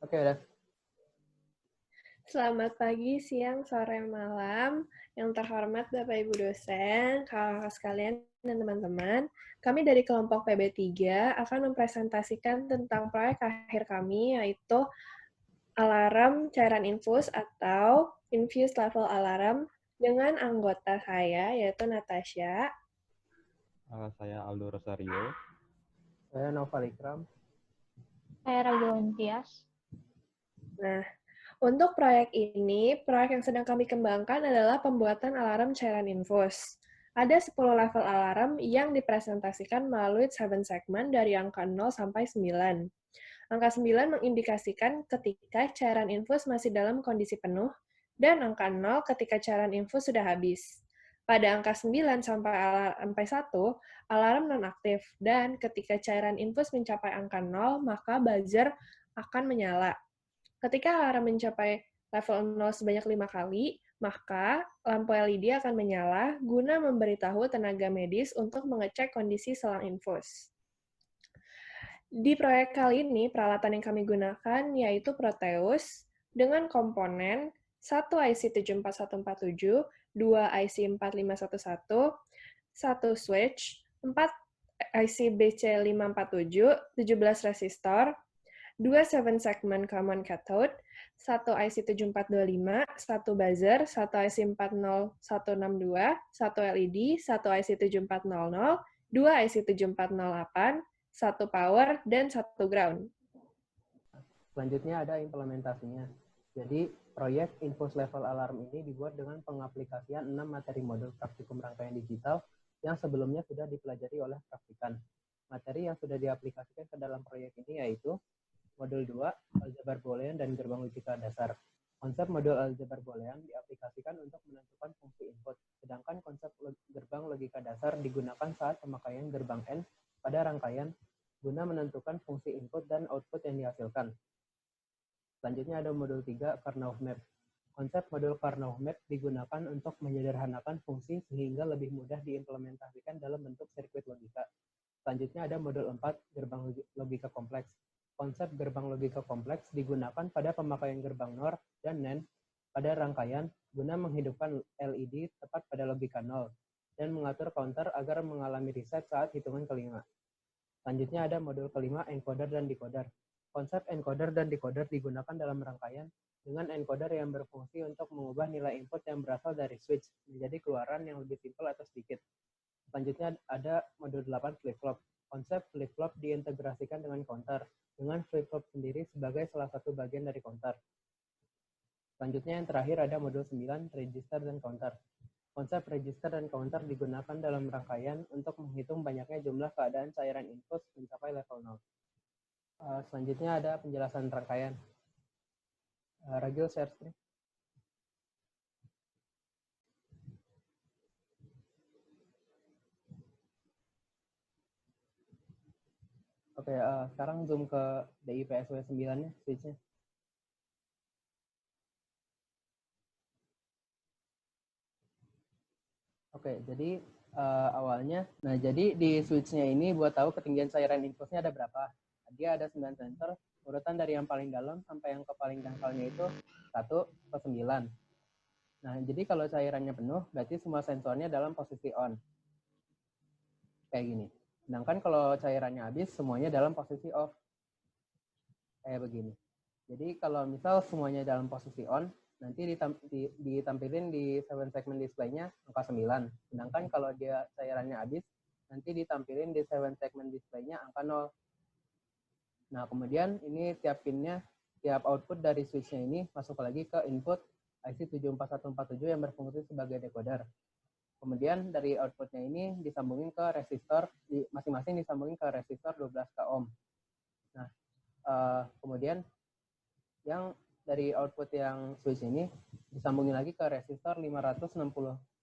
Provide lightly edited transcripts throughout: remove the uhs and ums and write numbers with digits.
Oke, udah. Selamat pagi, siang, sore, malam. Yang terhormat Bapak Ibu dosen, kakak-kakak sekalian, dan teman-teman. Kami dari kelompok PB3 akan mempresentasikan tentang proyek akhir kami, yaitu alarm cairan infus atau infuse level alarm dengan anggota saya, yaitu Natasha. Saya Aldo Rosario. Saya Noval Ikram. Saya Raghawan Tias. Nah, untuk proyek ini, proyek yang sedang kami kembangkan adalah pembuatan alarm cairan infus. Ada 10 level alarm yang dipresentasikan melalui 7 segmen dari angka 0 sampai 9. Angka 9 mengindikasikan ketika cairan infus masih dalam kondisi penuh, dan angka 0 ketika cairan infus sudah habis. Pada angka 9 sampai 1, alarm nonaktif, dan ketika cairan infus mencapai angka 0, maka buzzer akan menyala. Ketika alarm mencapai level 0 sebanyak 5 kali, maka lampu LED akan menyala guna memberitahu tenaga medis untuk mengecek kondisi selang infus. Di proyek kali ini, peralatan yang kami gunakan yaitu Proteus dengan komponen 1 IC 74147, 2 IC 4511, 1 switch, 4 IC BC547, 17 resistor, 2 7 segment common cathode, 1 IC 7425, 1 buzzer, 1 IC 40162, 1 LED, 1 IC 7400, 2 IC 7408, 1 power, dan 1 ground. Selanjutnya ada implementasinya. Jadi, proyek Infus Level Alarm ini dibuat dengan pengaplikasian 6 materi modul praktikum rangkaian digital yang sebelumnya sudah dipelajari oleh praktikan. Materi yang sudah diaplikasikan ke dalam proyek ini yaitu Modul 2, aljabar boolean dan gerbang logika dasar. Konsep modul aljabar boolean diaplikasikan untuk menentukan fungsi input, sedangkan konsep gerbang logika dasar digunakan saat pemakaian gerbang N pada rangkaian guna menentukan fungsi input dan output yang dihasilkan. Selanjutnya ada modul 3, Karnaugh Map. Konsep modul Karnaugh Map digunakan untuk menyederhanakan fungsi sehingga lebih mudah diimplementasikan dalam bentuk sirkuit logika. Selanjutnya ada modul 4, gerbang logika kompleks. Konsep gerbang logika kompleks digunakan pada pemakaian gerbang NOR dan NAND pada rangkaian guna menghidupkan LED tepat pada logika 0 dan mengatur counter agar mengalami reset saat hitungan kelima. Selanjutnya ada modul kelima, encoder dan decoder. Konsep encoder dan decoder digunakan dalam rangkaian dengan encoder yang berfungsi untuk mengubah nilai input yang berasal dari switch menjadi keluaran yang lebih simpel atau sedikit. Selanjutnya ada modul 8, flip-flop. Konsep flip-flop diintegrasikan dengan counter, dengan flip-flop sendiri sebagai salah satu bagian dari counter. Selanjutnya yang terakhir ada modul 9, register dan counter. Konsep register dan counter digunakan dalam rangkaian untuk menghitung banyaknya jumlah keadaan cairan infus mencapai level 0. Selanjutnya ada penjelasan rangkaian. Ragil share screen. Oke, sekarang zoom ke DIPSW 9-nya, switch-nya. Oke, jadi awalnya, nah jadi di switch-nya ini buat tahu ketinggian cairan infusnya ada berapa. Dia ada 9 sensor, urutan dari yang paling dalam sampai yang ke paling dangkalnya itu 1 ke 9. Nah, jadi kalau cairannya penuh, berarti semua sensornya dalam posisi on. Kayak gini. Sedangkan kalau cairannya habis, semuanya dalam posisi off. Kayak begini. Jadi kalau misal semuanya dalam posisi on, nanti ditampilin di 7 segment display-nya angka 9. Sedangkan kalau dia cairannya habis, nanti ditampilin di 7 segment display-nya angka 0. Nah, kemudian ini tiap pin-nya, tiap output dari switch-nya ini masuk lagi ke input IC 74147 yang berfungsi sebagai decoder. Kemudian dari outputnya ini disambungin ke resistor, masing-masing disambungin ke resistor 12 k ohm. Nah, kemudian yang dari output yang switch ini disambungin lagi ke resistor 560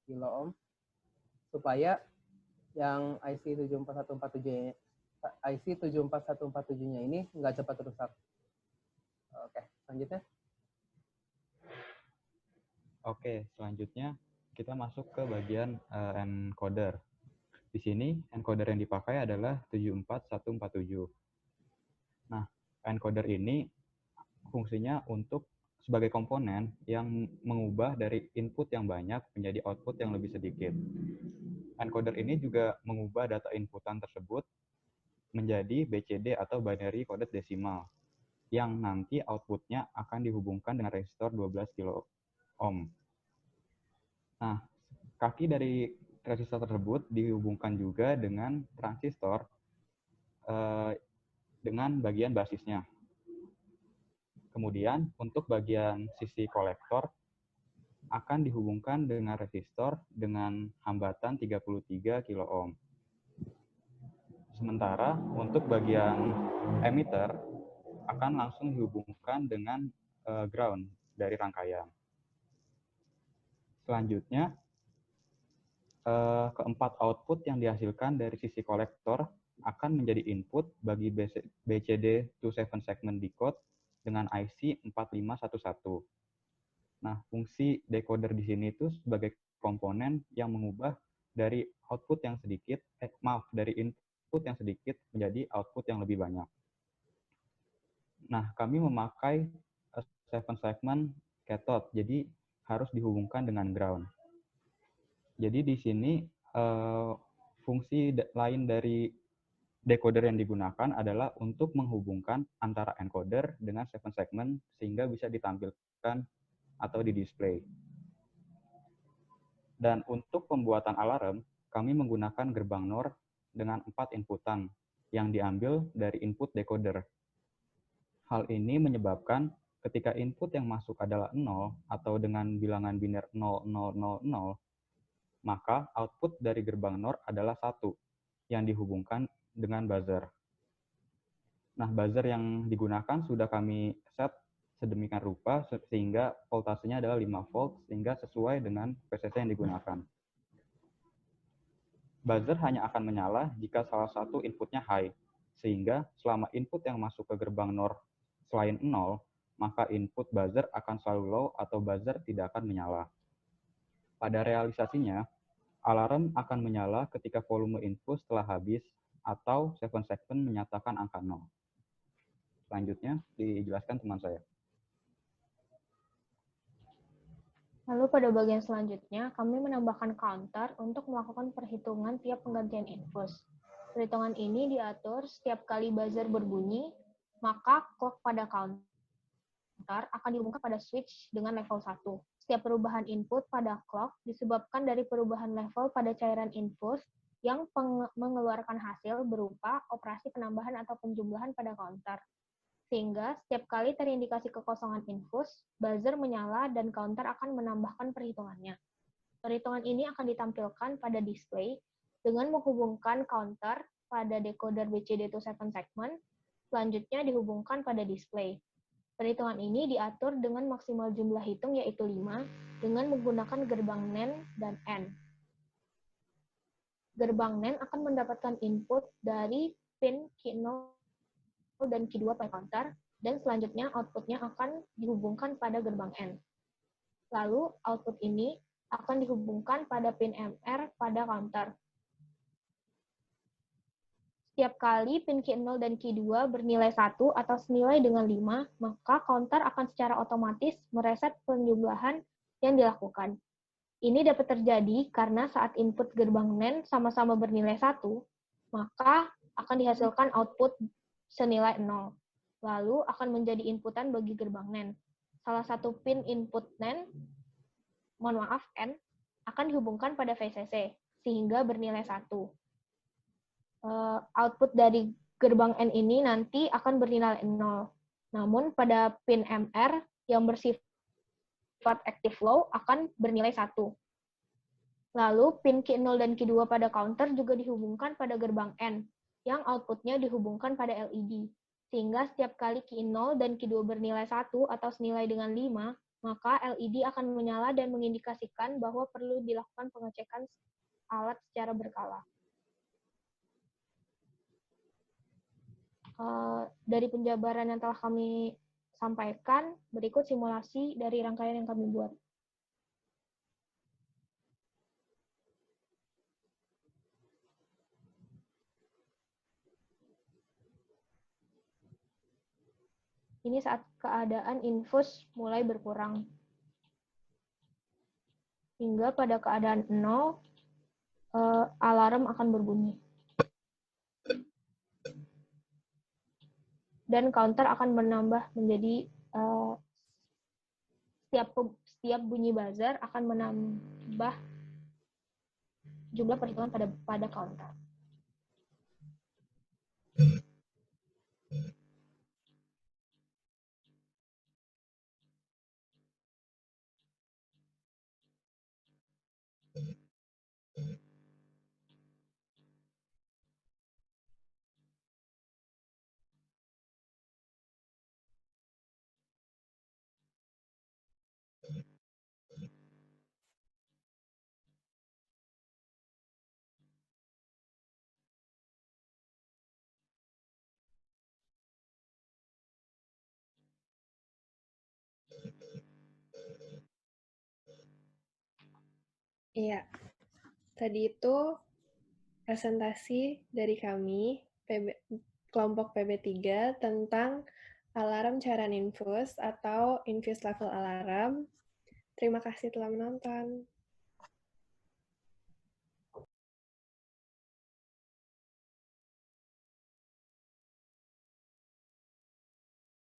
kilo ohm supaya yang IC 74147-nya ini nggak cepat rusak. Oke, selanjutnya. Oke, selanjutnya kita masuk ke bagian encoder. Di sini encoder yang dipakai adalah 74147. Nah, encoder ini fungsinya untuk sebagai komponen yang mengubah dari input yang banyak menjadi output yang lebih sedikit. Encoder ini juga mengubah data inputan tersebut menjadi BCD atau binary coded decimal, yang nanti outputnya akan dihubungkan dengan resistor 12 kilo ohm. Nah, kaki dari resistor tersebut dihubungkan juga dengan transistor dengan bagian basisnya. Kemudian untuk bagian sisi kolektor akan dihubungkan dengan resistor dengan hambatan 33 kilo ohm. Sementara untuk bagian emitter akan langsung dihubungkan dengan ground dari rangkaian. Selanjutnya, keempat output yang dihasilkan dari sisi kolektor akan menjadi input bagi BCD to 7 segment decode dengan IC 4511. Nah, fungsi decoder di sini itu sebagai komponen yang mengubah dari output yang sedikit, dari input yang sedikit menjadi output yang lebih banyak. Nah, kami memakai 7 segment cathode, jadi harus dihubungkan dengan ground. Jadi di sini fungsi lain dari decoder yang digunakan adalah untuk menghubungkan antara encoder dengan 7 segment sehingga bisa ditampilkan atau di-display. Dan untuk pembuatan alarm, kami menggunakan gerbang NOR dengan 4 inputan yang diambil dari input decoder. Hal ini menyebabkan ketika input yang masuk adalah 0 atau dengan bilangan biner 0000, maka output dari gerbang NOR adalah 1 yang dihubungkan dengan buzzer. Nah, buzzer yang digunakan sudah kami set sedemikian rupa sehingga voltasenya adalah 5 volt sehingga sesuai dengan PCC yang digunakan. Buzzer hanya akan menyala jika salah satu inputnya high, sehingga selama input yang masuk ke gerbang NOR selain 0, maka input buzzer akan selalu low atau buzzer tidak akan menyala. Pada realisasinya, alarm akan menyala ketika volume input telah habis atau 7 segment menyatakan angka 0. Selanjutnya, dijelaskan teman saya. Lalu pada bagian selanjutnya, kami menambahkan counter untuk melakukan perhitungan tiap penggantian infus. Perhitungan ini diatur setiap kali buzzer berbunyi, maka clock pada counter akan dihubungkan pada switch dengan level 1. Setiap perubahan input pada clock disebabkan dari perubahan level pada cairan infus yang mengeluarkan hasil berupa operasi penambahan atau penjumlahan pada counter. Sehingga setiap kali terindikasi kekosongan infus, buzzer menyala dan counter akan menambahkan perhitungannya. Perhitungan ini akan ditampilkan pada display dengan menghubungkan counter pada decoder BCD to 7 segment, selanjutnya dihubungkan pada display. Perhitungan ini diatur dengan maksimal jumlah hitung yaitu 5 dengan menggunakan gerbang NAND dan AND. Gerbang NAND akan mendapatkan input dari pin Q0 dan Q2 pada counter, dan selanjutnya outputnya akan dihubungkan pada gerbang AND. Lalu output ini akan dihubungkan pada pin MR pada counter. Setiap kali pin Q0 dan Q2 bernilai 1 atau senilai dengan 5, maka counter akan secara otomatis mereset penjumlahan yang dilakukan. Ini dapat terjadi karena saat input gerbang NAND sama-sama bernilai 1, maka akan dihasilkan output senilai 0. Lalu akan menjadi inputan bagi gerbang NAND. Salah satu pin input NAND, N, akan dihubungkan pada VCC, sehingga bernilai 1. Output dari gerbang N ini nanti akan bernilai 0. Namun pada pin MR yang bersifat active low akan bernilai 1. Lalu pin Q0 dan Q2 pada counter juga dihubungkan pada gerbang N, yang outputnya dihubungkan pada LED. Sehingga setiap kali Q0 dan Q2 bernilai 1 atau senilai dengan 5, maka LED akan menyala dan mengindikasikan bahwa perlu dilakukan pengecekan alat secara berkala. Dari penjabaran yang telah kami sampaikan, berikut simulasi dari rangkaian yang kami buat. Ini saat keadaan infus mulai berkurang. Hingga pada keadaan 0, alarm akan berbunyi. Dan counter akan menambah menjadi setiap bunyi buzzer akan menambah jumlah perhitungan pada counter. Iya, tadi itu presentasi dari kami, kelompok PB3, tentang alarm cairan infus atau infus level alarm. Terima kasih telah menonton.